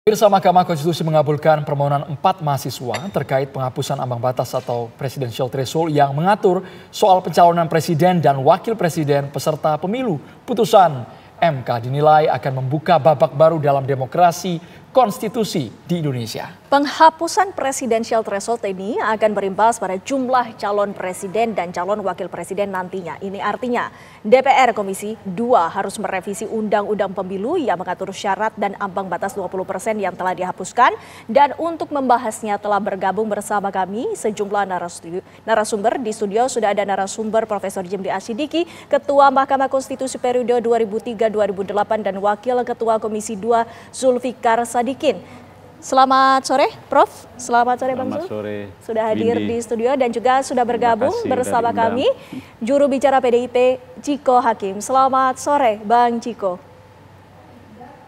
Pemirsa, Mahkamah Konstitusi mengabulkan permohonan 4 mahasiswa terkait penghapusan ambang batas atau presidential threshold yang mengatur soal pencalonan presiden dan wakil presiden peserta pemilu. Putusan MK dinilai akan membuka babak baru dalam demokrasi konstitusi di Indonesia. Penghapusan presidensial threshold ini akan berimbas pada jumlah calon presiden dan calon wakil presiden nantinya. Ini artinya DPR Komisi 2 harus merevisi Undang-Undang Pemilu yang mengatur syarat dan ambang batas 20% yang telah dihapuskan. Dan untuk membahasnya telah bergabung bersama kami sejumlah narasumber. Di studio sudah ada narasumber Profesor Jimli Asyidiki, Ketua Mahkamah Konstitusi periode 2003-2008 dan Wakil Ketua Komisi 2 Zulfikar Sadikin. Selamat sore, Prof. Selamat sore, Bang Zul. Sudah hadir di studio dan juga sudah bergabung bersama kami juru bicara PDIP Ciko Hakim. Selamat sore, Bang Ciko.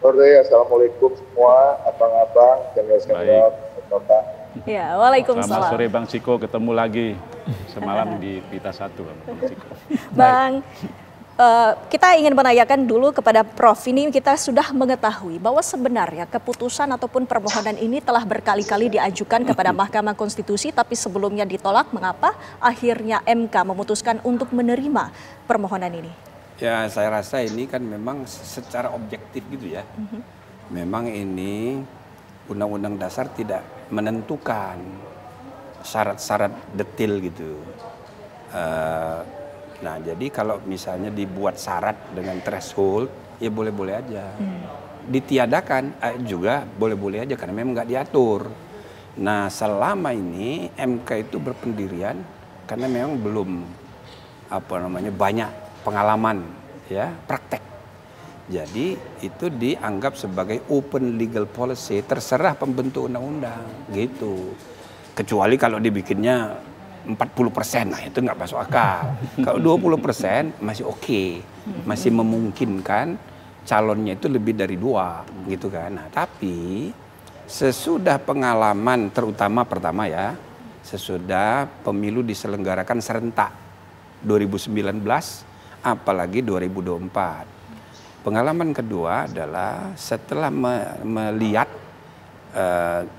Sore, assalamualaikum semua, abang-abang, senior-senior, Bapak. Ya, waalaikumsalam. Selamat sore, Bang Ciko. Ketemu lagi semalam di Pita 1, Bang Ciko. Bang. Kita ingin menanyakan dulu kepada Prof. Ini kita sudah mengetahui bahwa sebenarnya keputusan ataupun permohonan ini telah berkali-kali diajukan kepada Mahkamah Konstitusi, tapi sebelumnya ditolak. Mengapa akhirnya MK memutuskan untuk menerima permohonan ini? Ya, saya rasa ini kan memang secara objektif gitu ya. Memang ini Undang-Undang Dasar tidak menentukan syarat-syarat detail gitu. Nah, jadi kalau misalnya dibuat syarat dengan threshold, ya boleh-boleh aja. Ditiadakan juga boleh-boleh aja karena memang nggak diatur. Nah, selama ini MK itu berpendirian karena memang belum banyak pengalaman ya praktek. Jadi itu dianggap sebagai open legal policy, terserah pembentuk undang-undang gitu. Kecuali kalau dibikinnya 40%, nah itu nggak masuk akal. Kalau 20% masih oke, masih memungkinkan calonnya itu lebih dari 2 gitu kan. Nah, tapi sesudah pengalaman, terutama pertama ya, sesudah pemilu diselenggarakan serentak 2019, apalagi 2024. Pengalaman kedua adalah setelah melihat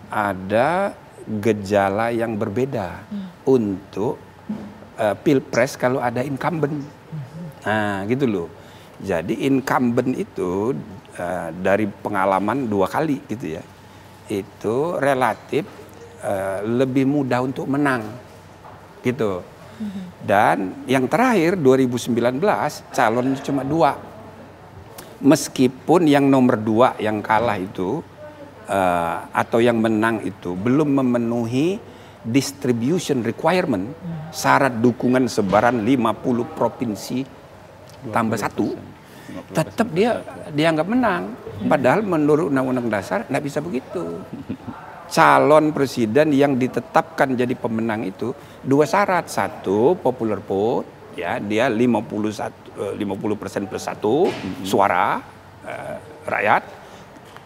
ada gejala yang berbeda untuk pilpres kalau ada incumbent. Nah, gitu loh. Jadi incumbent itu dari pengalaman 2 kali gitu ya, itu relatif lebih mudah untuk menang gitu. Dan yang terakhir 2019 calon cuma 2. Meskipun yang nomor 2 yang kalah itu atau yang menang itu belum memenuhi distribution requirement, syarat dukungan sebaran 50 provinsi tambah 1, tetap dia dianggap menang. Padahal menurut Undang-Undang Dasar nggak bisa begitu. Calon presiden yang ditetapkan jadi pemenang itu 2 syarat. 1, popular vote, ya dia 50% plus 1 suara rakyat.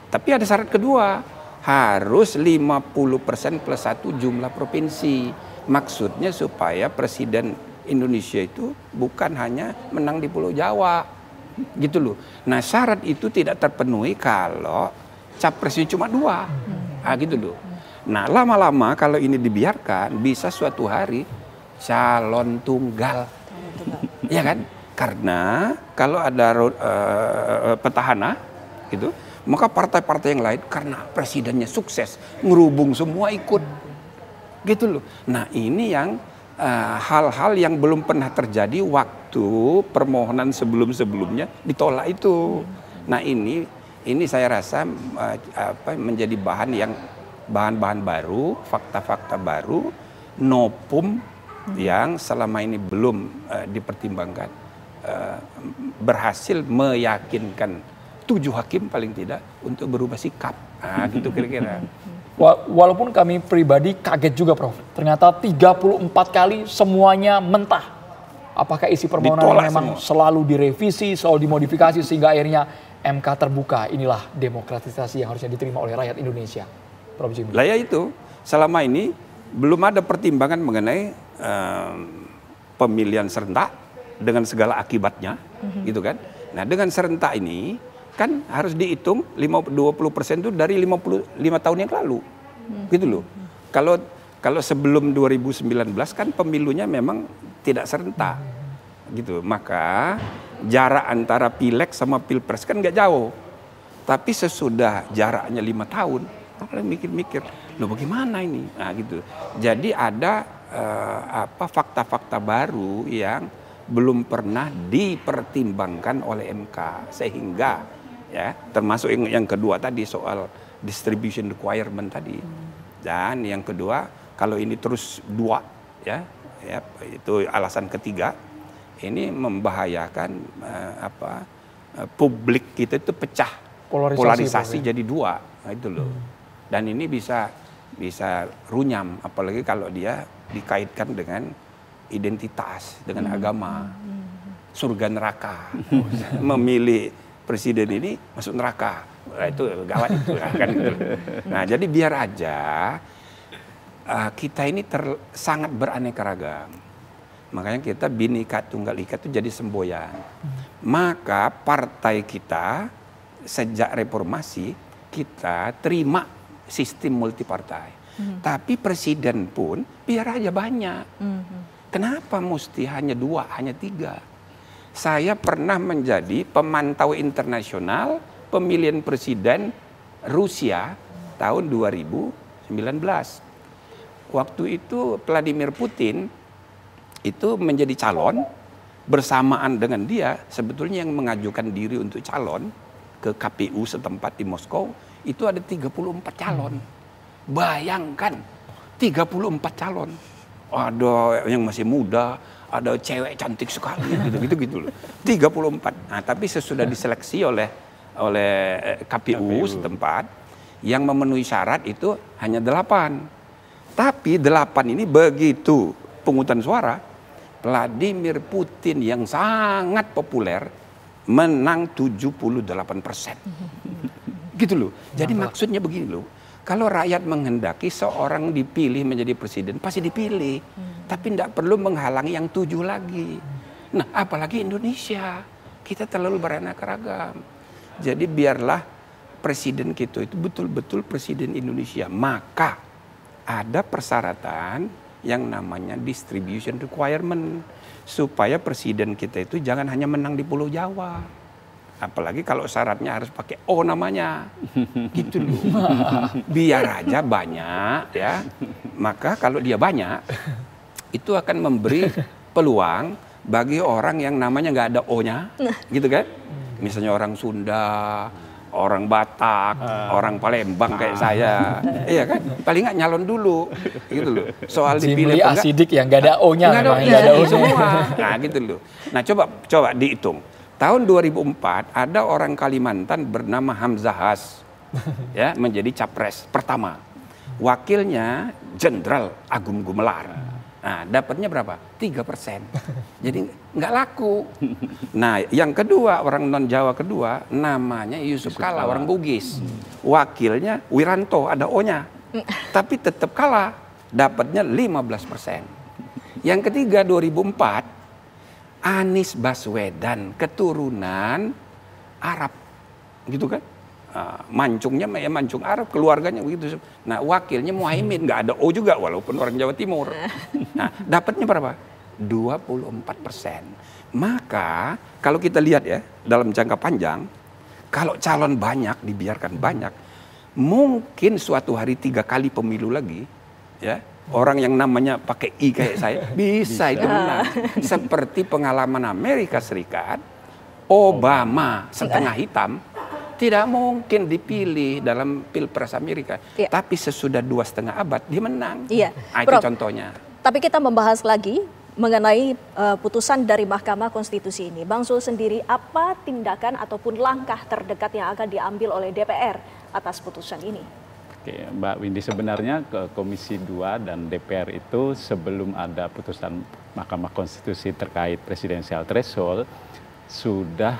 Tapi ada syarat kedua, harus 50% plus 1 jumlah provinsi. Maksudnya supaya presiden Indonesia itu bukan hanya menang di Pulau Jawa, gitu loh. Nah, syarat itu tidak terpenuhi kalau capresnya cuma 2, gitu loh. Nah, lama-lama kalau ini dibiarkan bisa suatu hari calon tunggal, ya kan? Karena kalau ada petahana, gitu. Maka partai-partai yang lain karena presidennya sukses ngerubung semua ikut, gitu loh. Nah, ini yang hal-hal yang belum pernah terjadi waktu permohonan sebelum-sebelumnya ditolak itu. Nah, ini saya rasa menjadi bahan-bahan baru, fakta-fakta baru, novum yang selama ini belum dipertimbangkan, berhasil meyakinkan 7 hakim paling tidak untuk berubah sikap. Nah, gitu kira-kira. Walaupun kami pribadi kaget juga, Prof. Ternyata 34 kali semuanya mentah. Apakah isi permohonan memang selalu direvisi, selalu dimodifikasi sehingga akhirnya MK terbuka? Inilah demokratisasi yang harusnya diterima oleh rakyat Indonesia, Prof. Jimli. Lah ya itu, selama ini belum ada pertimbangan mengenai pemilihan serentak dengan segala akibatnya, gitu kan. Nah, dengan serentak ini kan harus dihitung 20% itu dari 55 tahun yang lalu. Gitu loh. Kalau sebelum 2019 kan pemilunya memang tidak serentak. Gitu. Maka jarak antara pileg sama pilpres kan nggak jauh. Tapi sesudah jaraknya 5 tahun, orang mikir-mikir, loh bagaimana ini? Nah gitu. Jadi ada fakta-fakta baru yang belum pernah dipertimbangkan oleh MK, sehingga ya termasuk yang kedua tadi soal distribution requirement tadi. Dan yang kedua, kalau ini terus dua ya itu alasan ketiga, ini membahayakan publik kita itu pecah, polarisasi jadi dua. Nah, itu loh. Dan ini bisa runyam, apalagi kalau dia dikaitkan dengan identitas, dengan agama, surga neraka. Memilih presiden ini masuk neraka, nah, itu gawat itu kan. Nah jadi biar aja kita ini sangat beraneka ragam. Makanya kita Bhinneka Tunggal Ika itu jadi semboyan. Maka partai kita sejak reformasi kita terima sistem multipartai. Tapi presiden pun biar aja banyak. Kenapa mesti hanya 2, hanya 3? Saya pernah menjadi pemantau internasional pemilihan presiden Rusia tahun 2019. Waktu itu Vladimir Putin itu menjadi calon, bersamaan dengan dia sebetulnya yang mengajukan diri untuk calon ke KPU setempat di Moskow itu ada 34 calon. Bayangkan 34 calon. Ada yang masih muda, ada cewek cantik sekali gitu loh. 34. Nah, tapi sesudah diseleksi oleh KPU setempat yang memenuhi syarat itu hanya 8. Tapi 8 ini begitu pungutan suara, Vladimir Putin yang sangat populer menang 78%. Gitu loh. Jadi maksudnya begini loh. Kalau rakyat menghendaki seorang dipilih menjadi presiden, pasti dipilih. Tapi tidak perlu menghalangi yang 7 lagi. Nah, apalagi Indonesia. Kita terlalu beraneka ragam. Jadi biarlah presiden kita itu betul-betul presiden Indonesia. Maka ada persyaratan yang namanya distribution requirement. Supaya presiden kita itu jangan hanya menang di Pulau Jawa. Apalagi kalau syaratnya harus pakai O namanya, gitu loh. Biar aja banyak ya. Maka kalau dia banyak, itu akan memberi peluang bagi orang yang namanya nggak ada O-nya, gitu kan? Misalnya orang Sunda, orang Batak, orang Palembang kayak saya, iya kan? Paling nggak nyalon dulu, gitu loh. Soal dipilih apa enggak? Asidik yang nggak ada O-nya, nggak ada O semua. Nah gitu loh. Nah coba dihitung. Tahun 2004 ada orang Kalimantan bernama Hamzah Has ya menjadi capres pertama. Wakilnya Jenderal Agung Gumelar. Nah, dapatnya berapa? 3%. Jadi nggak laku. Nah, yang kedua orang non Jawa kedua namanya Yusuf Kala, orang Bugis. Wakilnya Wiranto, ada O-nya. Tapi tetap kalah. Dapatnya 15%. Yang ketiga 2004 Anies Baswedan keturunan Arab, gitu kan? Mancungnya ya mancung Arab, keluarganya begitu. Nah wakilnya Muhaimin, nggak ada O juga walaupun orang Jawa Timur. Nah dapatnya berapa? 24%. Maka kalau kita lihat ya dalam jangka panjang, kalau calon banyak dibiarkan banyak, mungkin suatu hari 3 kali pemilu lagi, ya. Orang yang namanya pakai I kayak saya bisa itu menang. Seperti pengalaman Amerika Serikat, Obama setengah hitam tidak mungkin dipilih dalam Pilpres Amerika. Ya. Tapi sesudah 2,5 abad dia menang. Iya. Nah, itu contohnya. Tapi kita membahas lagi mengenai putusan dari Mahkamah Konstitusi ini. Bang Zul sendiri, apa tindakan ataupun langkah terdekat yang akan diambil oleh DPR atas putusan ini? Oke, Mbak Windy, sebenarnya ke Komisi 2 dan DPR itu sebelum ada putusan Mahkamah Konstitusi terkait presidensial threshold sudah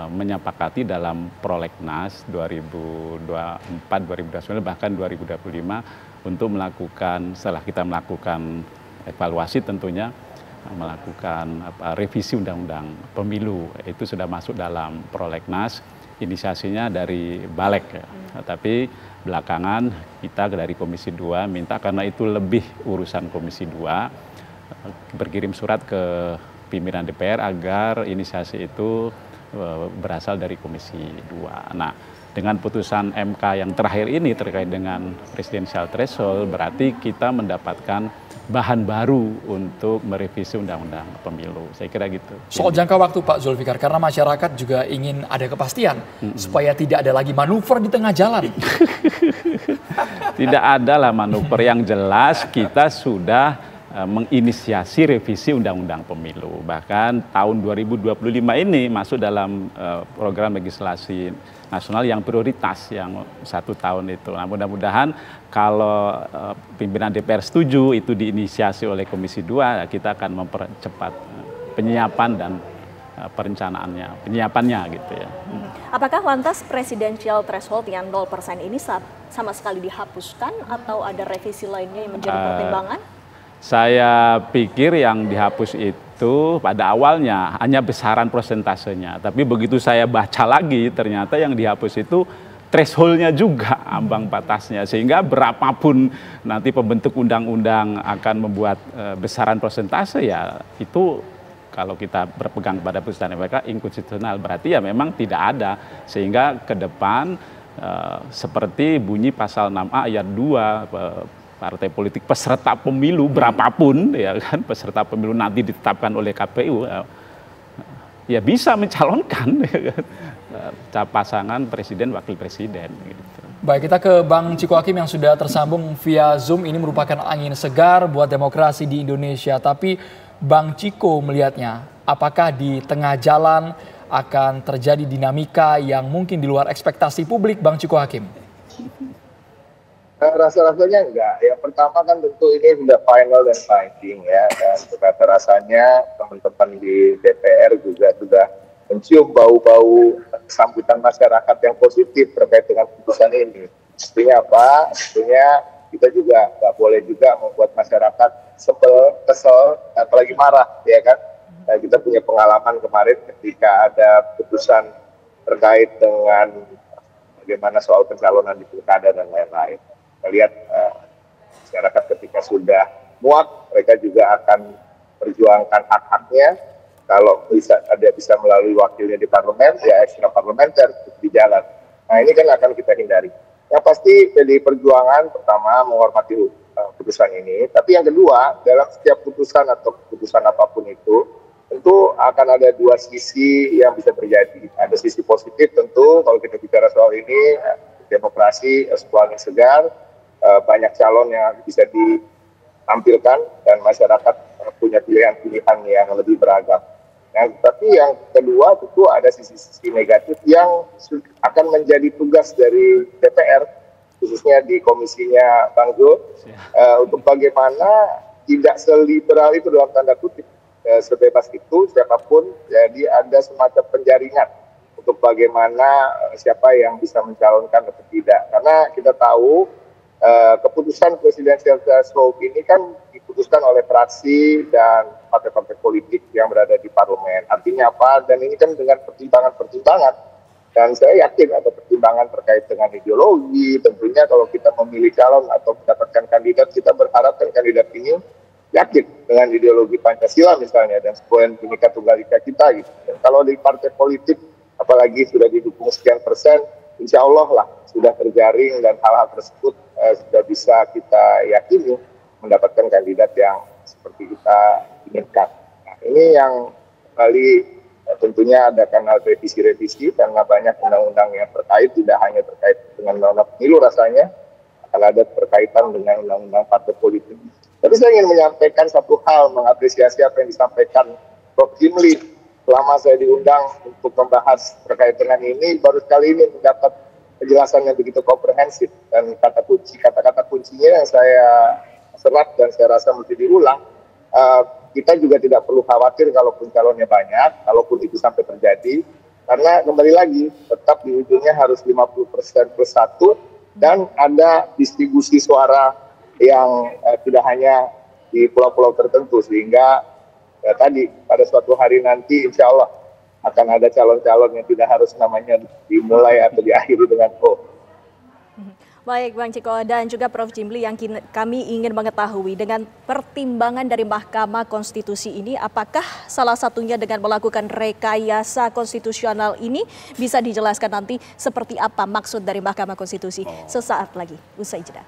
menyepakati dalam Prolegnas 2024, 2029 bahkan 2025 untuk melakukan, setelah kita melakukan evaluasi tentunya melakukan revisi undang-undang pemilu. Itu sudah masuk dalam Prolegnas inisiasinya dari Balek ya. Tapi belakangan kita dari Komisi 2 minta karena itu lebih urusan Komisi 2 berkirim surat ke pimpinan DPR agar inisiasi itu berasal dari Komisi 2. Nah, dengan putusan MK yang terakhir ini terkait dengan presidensial threshold berarti kita mendapatkan bahan baru untuk merevisi undang-undang pemilu. Saya kira gitu. Soal jangka waktu Pak Zulfikar, karena masyarakat juga ingin ada kepastian supaya tidak ada lagi manuver di tengah jalan. Tidak ada lah manuver, yang jelas kita sudah menginisiasi revisi undang-undang pemilu. Bahkan tahun 2025 ini masuk dalam program legislasi nasional yang prioritas yang 1 tahun itu. Nah, mudah-mudahan kalau pimpinan DPR setuju itu diinisiasi oleh Komisi 2, kita akan mempercepat penyiapan dan perencanaannya, penyiapannya gitu ya. Apakah lantas presidensial threshold yang 0% ini sama sekali dihapuskan atau ada revisi lainnya yang menjadi pertimbangan? Saya pikir yang dihapus itu pada awalnya hanya besaran prosentasenya. Tapi begitu saya baca lagi ternyata yang dihapus itu thresholdnya juga, ambang batasnya. Sehingga berapapun nanti pembentuk undang-undang akan membuat besaran prosentase ya itu kalau kita berpegang pada putusan MK inkonstitusional. Berarti ya memang tidak ada. Sehingga ke depan seperti bunyi pasal 6A ayat 2 partai politik peserta pemilu berapapun ya kan peserta pemilu nanti ditetapkan oleh KPU ya bisa mencalonkan ya kan, pasangan presiden wakil presiden gitu. Baik, kita ke Bang Ciko Hakim yang sudah tersambung via Zoom. Ini merupakan angin segar buat demokrasi di Indonesia. Tapi Bang Ciko melihatnya apakah di tengah jalan akan terjadi dinamika yang mungkin di luar ekspektasi publik, Bang Ciko Hakim? Rasa-rasanya enggak. Yang pertama kan tentu ini sudah final dan binding ya. Dan rasa-rasanya teman-teman di DPR juga sudah mencium bau-bau sambutan masyarakat yang positif terkait dengan putusan ini. Artinya apa? Artinya kita juga nggak boleh juga membuat masyarakat sebel, kesel, apalagi marah, ya kan? Nah, kita punya pengalaman kemarin ketika ada putusan terkait dengan bagaimana soal pencalonan di pilkada dan lain-lain. Kita lihat masyarakat ketika sudah muak, mereka juga akan perjuangkan hak-haknya. Kalau ada bisa melalui wakilnya di parlemen, ya ekstra parlementer di jalan. Nah, ini kan akan kita hindari. Yang pasti PDI Perjuangan pertama menghormati putusan ini, tapi yang kedua dalam setiap putusan atau keputusan apapun itu tentu akan ada dua sisi yang bisa terjadi. Ada sisi positif tentu kalau kita bicara soal ini, demokrasi sebuah angin segar, banyak calon yang bisa ditampilkan dan masyarakat punya pilihan-pilihan yang lebih beragam. Nah, tapi yang kedua tentu ada sisi-sisi negatif yang akan menjadi tugas dari DPR, khususnya di komisinya Bang Zul, untuk bagaimana tidak seliberal itu dalam tanda kutip, sebebas itu siapapun, jadi ada semacam penjaringan untuk bagaimana siapa yang bisa mencalonkan atau tidak. Karena kita tahu keputusan presidensial threshold ini kan diputuskan oleh fraksi dan partai-partai politik yang berada di parlemen. Artinya apa? Dan ini kan dengan pertimbangan-pertimbangan. Dan saya yakin ada pertimbangan terkait dengan ideologi. Tentunya kalau kita memilih calon atau mendapatkan kandidat, kita berharap kan kandidat ini yakin dengan ideologi Pancasila misalnya dan sebuah Bhinneka Tunggal Ika kita gitu. Dan kalau di partai politik, apalagi sudah didukung sekian persen, insya Allah lah sudah terjaring dan hal-hal tersebut sudah bisa kita yakini mendapatkan kandidat yang seperti kita inginkan. Nah, ini yang kembali tentunya ada kanal revisi-revisi karena banyak undang-undang yang terkait, tidak hanya terkait dengan undang-undang pemilu rasanya, akan ada berkaitan dengan undang-undang partai politik. Tapi saya ingin menyampaikan satu hal, mengapresiasi apa yang disampaikan Prof. Jimli. Selama saya diundang untuk membahas terkait dengan ini, baru sekali ini mendapat penjelasan yang begitu komprehensif dan kata-kata kuncinya yang saya serat dan saya rasa mesti diulang. Kita juga tidak perlu khawatir kalaupun calonnya banyak, kalaupun itu sampai terjadi, karena kembali lagi tetap di ujungnya harus 50% plus 1 dan ada distribusi suara yang tidak hanya di pulau-pulau tertentu, sehingga ya tadi pada suatu hari nanti insya Allah akan ada calon-calon yang tidak harus namanya dimulai atau diakhiri dengan O. Baik Bang Ciko dan juga Prof. Jimli, yang kami ingin mengetahui dengan pertimbangan dari Mahkamah Konstitusi ini, apakah salah satunya dengan melakukan rekayasa konstitusional ini bisa dijelaskan nanti seperti apa maksud dari Mahkamah Konstitusi sesaat lagi usai jeda.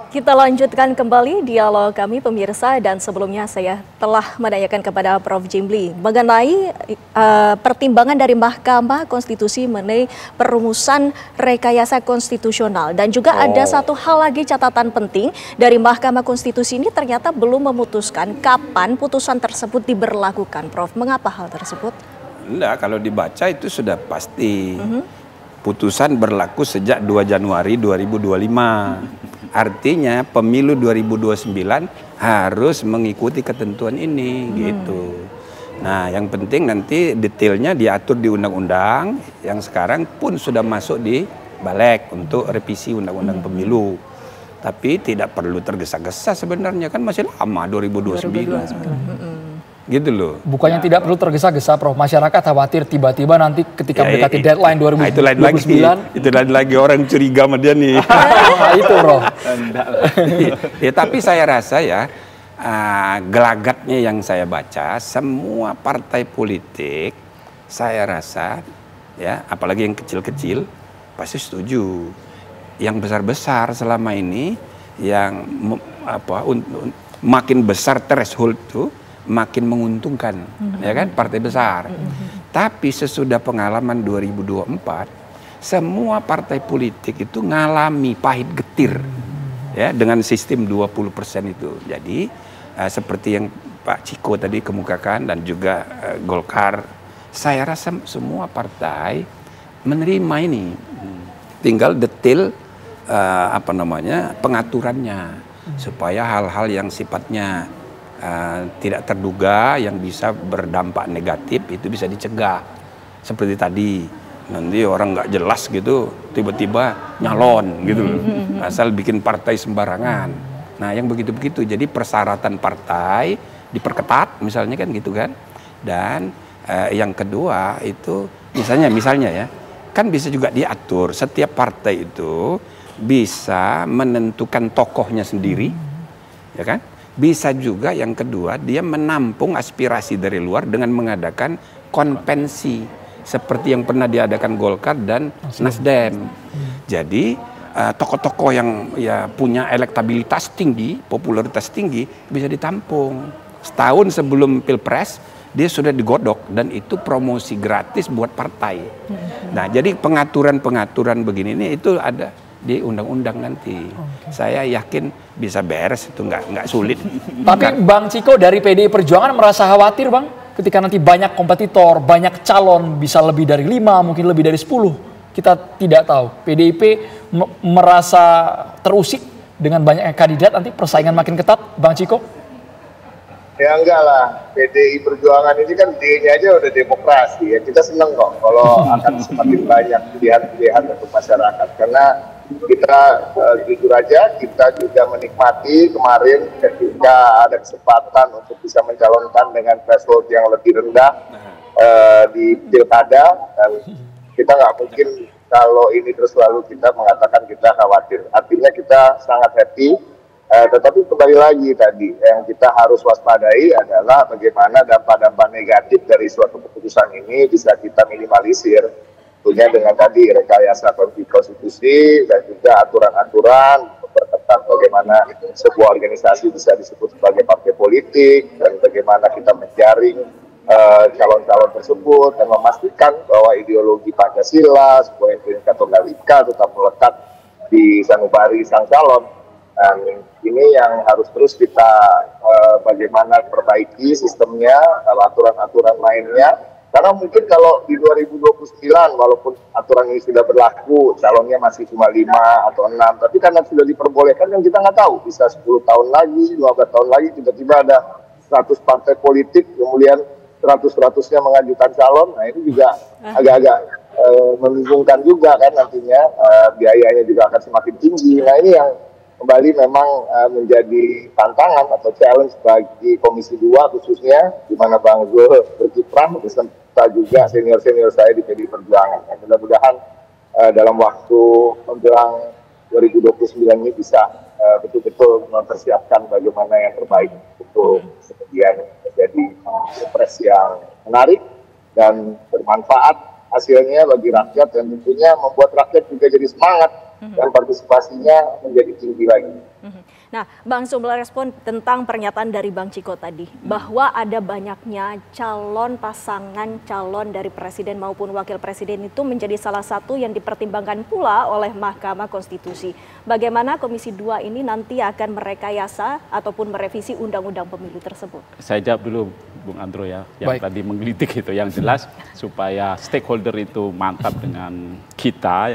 Kita lanjutkan kembali dialog kami pemirsa, dan sebelumnya saya telah menanyakan kepada Prof. Jimli mengenai pertimbangan dari Mahkamah Konstitusi mengenai perumusan rekayasa konstitusional, dan juga ada satu hal lagi catatan penting dari Mahkamah Konstitusi ini, ternyata belum memutuskan kapan putusan tersebut diberlakukan. Prof, mengapa hal tersebut? Enggak, kalau dibaca itu sudah pasti. Putusan berlaku sejak 2 Januari 2025. Artinya pemilu 2029 harus mengikuti ketentuan ini gitu. Nah, yang penting nanti detailnya diatur di undang-undang yang sekarang pun sudah masuk di Balik untuk revisi undang-undang pemilu. Tapi tidak perlu tergesa-gesa sebenarnya, kan masih lama 2029. Gitu loh. Bukannya tidak perlu tergesa-gesa, Prof. Masyarakat khawatir tiba-tiba nanti ketika mendekati deadline 2029. Itu lain lagi orang curiga sama dia nih. Itu, Prof. Ya, tapi saya rasa ya, gelagatnya yang saya baca, semua partai politik, saya rasa ya, apalagi yang kecil-kecil pasti setuju. Yang besar-besar selama ini, yang makin besar threshold tuh, makin menguntungkan, ya kan, partai besar. Tapi sesudah pengalaman 2024, semua partai politik itu ngalami pahit getir, ya, dengan sistem 20% itu. Jadi seperti yang Pak Ciko tadi kemukakan dan juga Golkar, saya rasa semua partai menerima ini. Tinggal detail pengaturannya supaya hal-hal yang sifatnya tidak terduga yang bisa berdampak negatif itu bisa dicegah. Seperti tadi, nanti orang nggak jelas gitu tiba-tiba nyalon gitu loh, asal bikin partai sembarangan. Nah, yang begitu-begitu, jadi persyaratan partai diperketat misalnya kan gitu kan. Dan yang kedua itu misalnya ya, kan bisa juga diatur setiap partai itu bisa menentukan tokohnya sendiri, ya kan. Bisa juga yang kedua dia menampung aspirasi dari luar dengan mengadakan konvensi seperti yang pernah diadakan Golkar dan Nasdem. Jadi tokoh-tokoh yang ya punya elektabilitas tinggi, popularitas tinggi bisa ditampung. Setahun sebelum Pilpres dia sudah digodok dan itu promosi gratis buat partai. Nah, jadi pengaturan-pengaturan begini ini itu ada di undang-undang nanti. Saya yakin bisa beres, itu nggak sulit. Tapi Bang Ciko dari PDI Perjuangan merasa khawatir, Bang, ketika nanti banyak kompetitor, banyak calon, bisa lebih dari 5, mungkin lebih dari 10. Kita tidak tahu. PDIP merasa terusik dengan banyaknya kandidat, nanti persaingan makin ketat, Bang Ciko? Ya enggak lah, PDI Perjuangan ini kan D-nya aja udah demokrasi ya. Kita seneng kok kalau akan semakin banyak pilihan-pilihan untuk masyarakat. Karena kita jujur aja, kita juga menikmati kemarin ketika ada kesempatan untuk bisa mencalonkan dengan threshold yang lebih rendah di pilkada, dan kita nggak mungkin kalau ini terus lalu kita mengatakan kita khawatir. Artinya kita sangat happy, tetapi kembali lagi tadi yang kita harus waspadai adalah bagaimana dampak-dampak negatif dari suatu keputusan ini bisa kita minimalisir. Tentunya dengan tadi rekayasa konstitusi dan juga aturan-aturan memperketat bagaimana sebuah organisasi bisa disebut sebagai partai politik dan bagaimana kita menjaring calon-calon tersebut dan memastikan bahwa ideologi Pancasila, sebuah Bhinneka Tunggal Ika tetap melekat di sanubari sang calon. Dan ini yang harus terus kita bagaimana perbaiki sistemnya, aturan-aturan lainnya. Karena mungkin kalau di 2029 walaupun aturan ini sudah berlaku, calonnya masih cuma 5 atau 6, tapi karena sudah diperbolehkan kan kita nggak tahu, bisa 10 tahun lagi, 12 tahun lagi tiba-tiba ada 100 partai politik, kemudian 100-100-nya mengajukan calon. Nah ini juga agak-agak membingungkan juga kan nantinya, biayanya juga akan semakin tinggi. Nah ini yang kembali memang menjadi tantangan atau challenge bagi Komisi 2 khususnya, di mana Bang Zul berkiprah beserta juga senior-senior saya di PDI Perjuangan. Mudah-mudahan dalam waktu menjelang 2029 ini bisa betul-betul mempersiapkan bagaimana yang terbaik untuk kemudian menjadi pilpres yang menarik dan bermanfaat hasilnya bagi rakyat, dan tentunya membuat rakyat juga jadi semangat dan partisipasinya menjadi tinggi lagi. Nah, Bang Zul merespon tentang pernyataan dari Bang Ciko tadi, bahwa ada banyaknya pasangan calon dari presiden maupun wakil presiden itu menjadi salah satu yang dipertimbangkan pula oleh Mahkamah Konstitusi. Bagaimana Komisi 2 ini nanti akan merekayasa ataupun merevisi undang-undang pemilu tersebut? Saya jawab dulu, Bung Andro ya, yang tadi menggelitik itu. Yang jelas supaya stakeholder itu mantap dengan kita,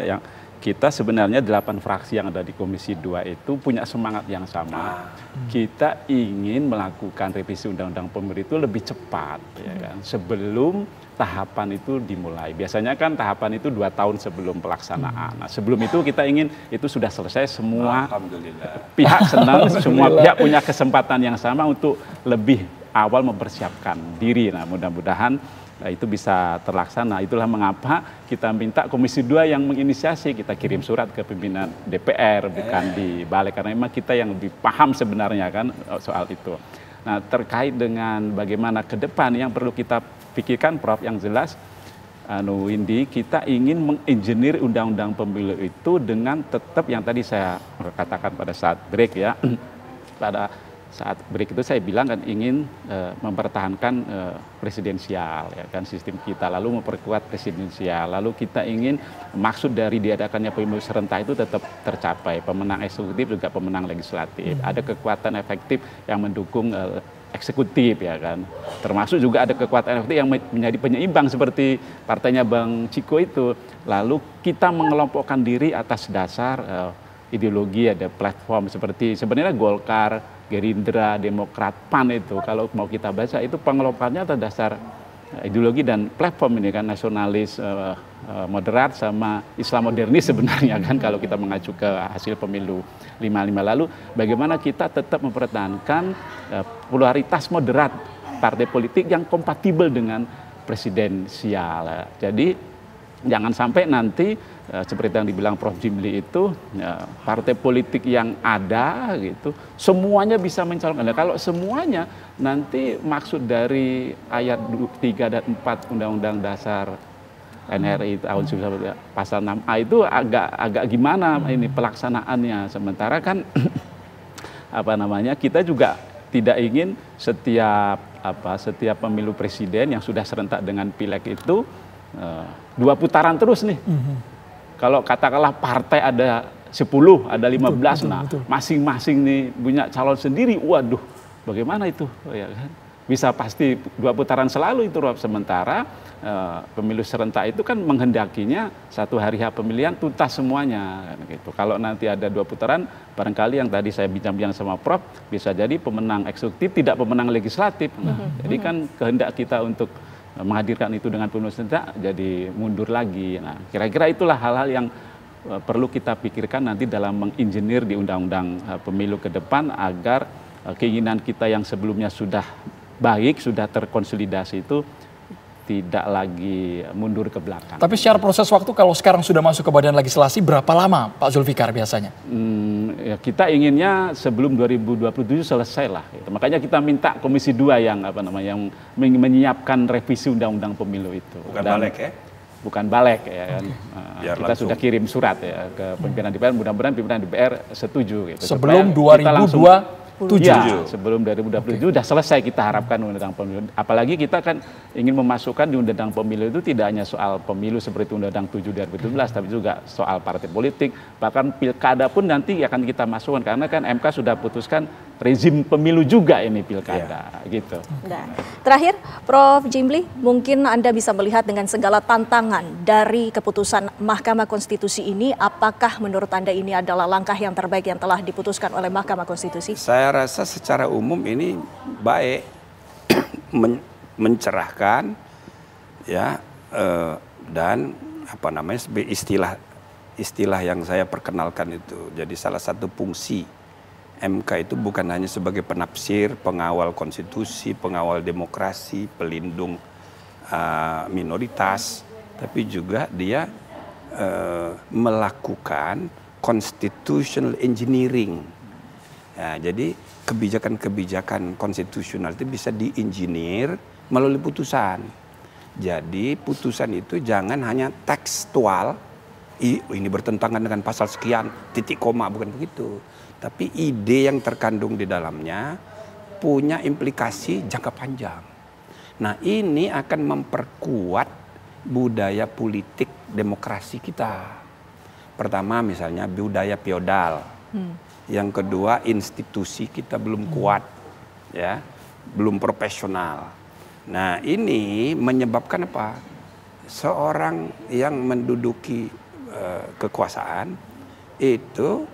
kita sebenarnya 8 fraksi yang ada di Komisi 2 itu punya semangat yang sama. Kita ingin melakukan revisi undang-undang pemilu itu lebih cepat, ya kan? Sebelum tahapan itu dimulai. Biasanya kan tahapan itu 2 tahun sebelum pelaksanaan. Nah, sebelum itu kita ingin itu sudah selesai, semua pihak senang, semua pihak punya kesempatan yang sama untuk lebih awal mempersiapkan diri. Nah, mudah-mudahan itu bisa terlaksana. Itulah mengapa kita minta Komisi 2 yang menginisiasi. Kita kirim surat ke pimpinan DPR, bukan di balik, karena memang kita yang lebih paham sebenarnya kan soal itu. Nah, terkait dengan bagaimana ke depan yang perlu kita pikirkan, Prof, yang jelas Windy, kita ingin mengengineer undang-undang pemilu itu dengan tetap yang tadi saya katakan pada saat break ya. Pada saat break itu saya bilang kan ingin mempertahankan presidensial, ya kan, sistem kita, lalu memperkuat presidensial, lalu kita ingin maksud dari diadakannya pemilu serentak itu tetap tercapai, pemenang eksekutif juga pemenang legislatif, ada kekuatan efektif yang mendukung eksekutif, ya kan, termasuk juga ada kekuatan efektif yang menjadi penyeimbang seperti partainya Bang Ciko itu, lalu kita mengelompokkan diri atas dasar ideologi, ada platform seperti sebenarnya Golkar, Gerindra, Demokrat, PAN itu kalau mau kita baca itu pengelompokannya atas dasar ideologi dan platform ini kan, nasionalis, moderat sama Islam modernis sebenarnya kan kalau kita mengacu ke hasil pemilu 55. Lalu bagaimana kita tetap mempertahankan popularitas moderat partai politik yang kompatibel dengan presidensial. Jadi jangan sampai nanti seperti yang dibilang Prof. Jimli itu partai politik yang ada gitu semuanya bisa mencalonkan. Nah, kalau semuanya nanti maksud dari ayat 3 dan 4 Undang-Undang Dasar NRI tahun 1945 pasal 6A itu agak gimana ini pelaksanaannya. Sementara kan kita juga tidak ingin setiap pemilu presiden yang sudah serentak dengan pileg itu 2 putaran terus nih. Kalau katakanlah partai ada 10, ada 15, masing-masing nih punya calon sendiri, waduh, bagaimana itu? Ya kan? Bisa pasti 2 putaran selalu itu, Rob. Sementara pemilu serentak itu kan menghendakinya 1 hari H pemilihan tuntas semuanya. Kan, gitu. Kalau nanti ada 2 putaran, barangkali yang tadi saya bincang-bincang sama Prof, bisa jadi pemenang eksekutif tidak pemenang legislatif. Nah, jadi kan kehendak kita untuk menghadirkan itu dengan pemilu serentak jadi mundur lagi. Nah, kira-kira itulah hal-hal yang perlu kita pikirkan nanti dalam menginginir di undang-undang pemilu ke depan agar keinginan kita yang sebelumnya sudah baik, sudah terkonsolidasi itu tidak lagi mundur ke belakang. Tapi secara proses waktu kalau sekarang sudah masuk ke badan legislasi berapa lama Pak Zulfikar biasanya? Ya kita inginnya sebelum 2027 selesai lah. Gitu. Makanya kita minta Komisi 2 yang yang menyiapkan revisi undang-undang pemilu itu. Bukan balik ya? Bukan balik ya kan. Kita langsung. sudah kirim surat ya ke pimpinan DPR, mudah-mudahan pimpinan DPR setuju. Gitu. Sebelum 2027? Ya, sebelum 2027 sudah selesai kita harapkan undang-undang pemilu. Apalagi kita kan ingin memasukkan di undang-undang pemilu itu tidak hanya soal pemilu seperti undang-undang 7 2017, tapi juga soal partai politik, bahkan pilkada pun nanti akan kita masukkan karena kan MK sudah putuskan rezim pemilu juga ini pilkada, gitu. Nah, terakhir, Prof. Jimli, mungkin Anda bisa melihat dengan segala tantangan dari keputusan Mahkamah Konstitusi ini, apakah menurut Anda ini adalah langkah yang terbaik yang telah diputuskan oleh Mahkamah Konstitusi? Saya rasa secara umum ini baik, mencerahkan, ya, dan istilah istilah yang saya perkenalkan itu. Jadi salah satu fungsi MK itu bukan hanya sebagai penafsir, pengawal konstitusi, pengawal demokrasi, pelindung minoritas, tapi juga dia melakukan constitutional engineering. Ya, jadi kebijakan-kebijakan konstitusional itu bisa diinginir melalui putusan. Jadi putusan itu jangan hanya tekstual, ini bertentangan dengan pasal sekian, titik koma, bukan begitu. Tapi ide yang terkandung di dalamnya punya implikasi jangka panjang. Nah, ini akan memperkuat budaya politik demokrasi kita. Pertama misalnya budaya feodal. Yang kedua institusi kita belum kuat, ya, belum profesional. Nah, ini menyebabkan apa? Seorang yang menduduki kekuasaan itu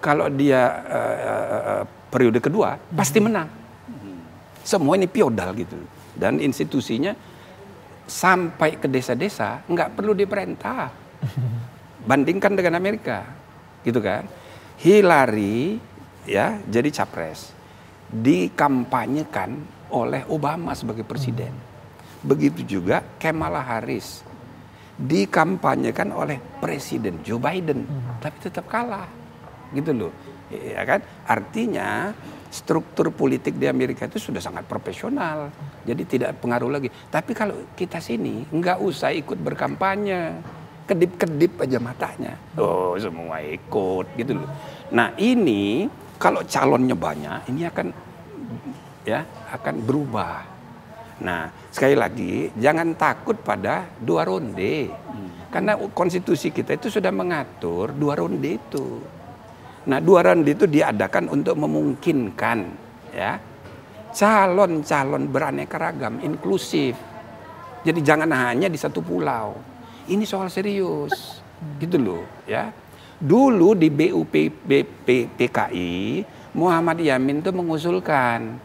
kalau dia periode kedua pasti menang. Semua ini feodal gitu. Dan institusinya sampai ke desa-desa nggak perlu diperintah. Bandingkan dengan Amerika, gitu kan? Hillary ya jadi capres, dikampanyekan oleh Obama sebagai presiden. Begitu juga Kamala Harris dikampanyekan oleh Presiden Joe Biden, tapi tetap kalah, gitu loh, ya kan? Artinya struktur politik di Amerika itu sudah sangat profesional, jadi tidak pengaruh lagi. Tapi kalau kita sini nggak usah ikut berkampanye, kedip-kedip aja matanya, oh semua ikut, gitu loh. Nah ini kalau calonnya banyak, ini akan berubah. Nah sekali lagi jangan takut pada 2 ronde, karena konstitusi kita itu sudah mengatur 2 ronde itu. Nah 2 ronde itu diadakan untuk memungkinkan ya calon-calon beraneka ragam, inklusif. Jadi jangan hanya di satu pulau. Ini soal serius, gitu loh ya. Dulu di BUPKI Muhammad Yamin itu mengusulkan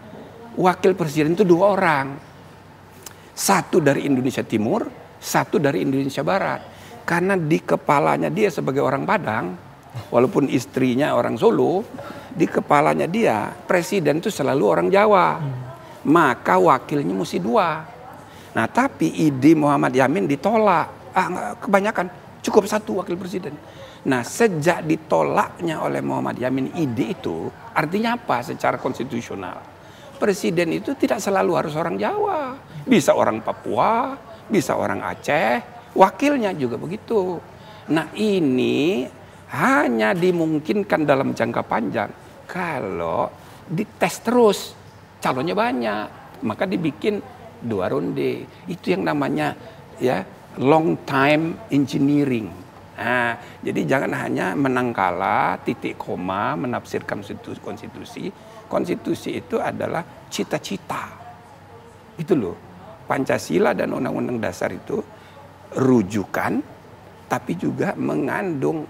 wakil presiden itu 2 orang. 1 dari Indonesia Timur, 1 dari Indonesia Barat. Karena di kepalanya dia sebagai orang Padang, walaupun istrinya orang Solo, di kepalanya dia presiden itu selalu orang Jawa. Maka wakilnya mesti 2. Nah tapi ide Muhammad Yamin ditolak. Kebanyakan cukup 1 wakil presiden. Nah sejak ditolaknya oleh Muhammad Yamin ide itu, artinya apa secara konstitusional? Presiden itu tidak selalu harus orang Jawa, bisa orang Papua, bisa orang Aceh, wakilnya juga begitu. Nah ini hanya dimungkinkan dalam jangka panjang kalau dites terus, calonnya banyak, maka dibikin 2 ronde. Itu yang namanya ya long time engineering. Nah, jadi jangan hanya menang kalah, titik koma, menafsirkan konstitusi. Konstitusi itu adalah cita-cita. Itu loh. Pancasila dan Undang-Undang Dasar itu rujukan, tapi juga mengandung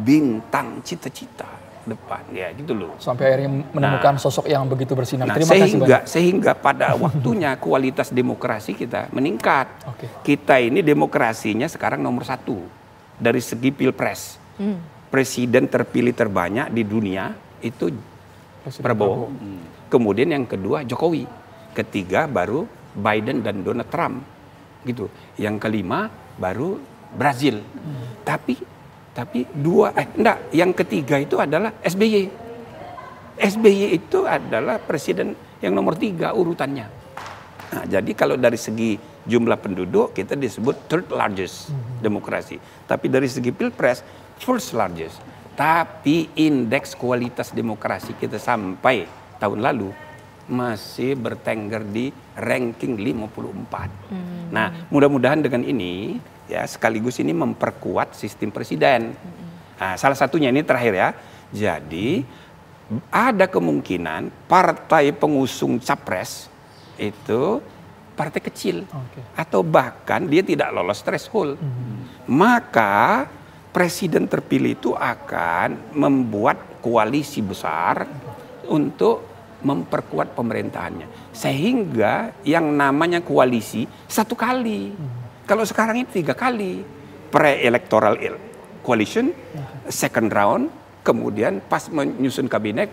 bintang cita-cita depan, ya gitu loh. Sampai akhirnya menemukan sosok yang begitu bersinar. Terima kasih banyak. Sehingga pada waktunya kualitas demokrasi kita meningkat. Kita ini demokrasinya sekarang nomor 1 dari segi pilpres. Presiden terpilih terbanyak di dunia itu Prabowo. Kemudian yang kedua Jokowi. Ketiga baru Biden dan Donald Trump. Gitu. Yang kelima baru Brazil. Tapi yang ketiga itu adalah SBY. SBY itu adalah presiden yang nomor 3 urutannya. Nah, jadi kalau dari segi jumlah penduduk kita disebut third largest demokrasi. Tapi dari segi pilpres first largest. Tapi indeks kualitas demokrasi kita sampai tahun lalu masih bertengger di ranking 54. Nah, mudah-mudahan dengan ini ya sekaligus ini memperkuat sistem presiden. Nah, salah satunya ini terakhir ya. Jadi ada kemungkinan partai pengusung capres itu partai kecil atau bahkan dia tidak lolos threshold. Maka presiden terpilih itu akan membuat koalisi besar untuk memperkuat pemerintahannya. Sehingga yang namanya koalisi 1 kali. Kalau sekarang ini 3 kali. pre-electoral coalition, second round, kemudian pas menyusun kabinet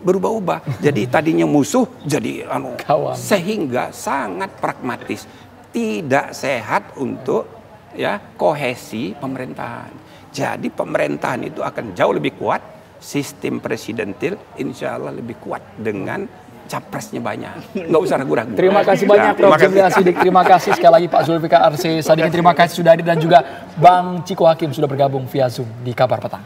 berubah-ubah. Jadi tadinya musuh jadi kawan. Sehingga sangat pragmatis, tidak sehat untuk ya kohesi pemerintahan. Jadi pemerintahan itu akan jauh lebih kuat, sistem presidentil insya Allah lebih kuat dengan capresnya banyak. Nggak usah ragu-ragu. Terima kasih banyak Prof. Jimli Sidik. Terima kasih sekali lagi Pak Zulfikar Arsi Sadikin. Terima kasih sudah hadir dan juga Bang Ciko Hakim sudah bergabung via Zoom di Kabar Petang.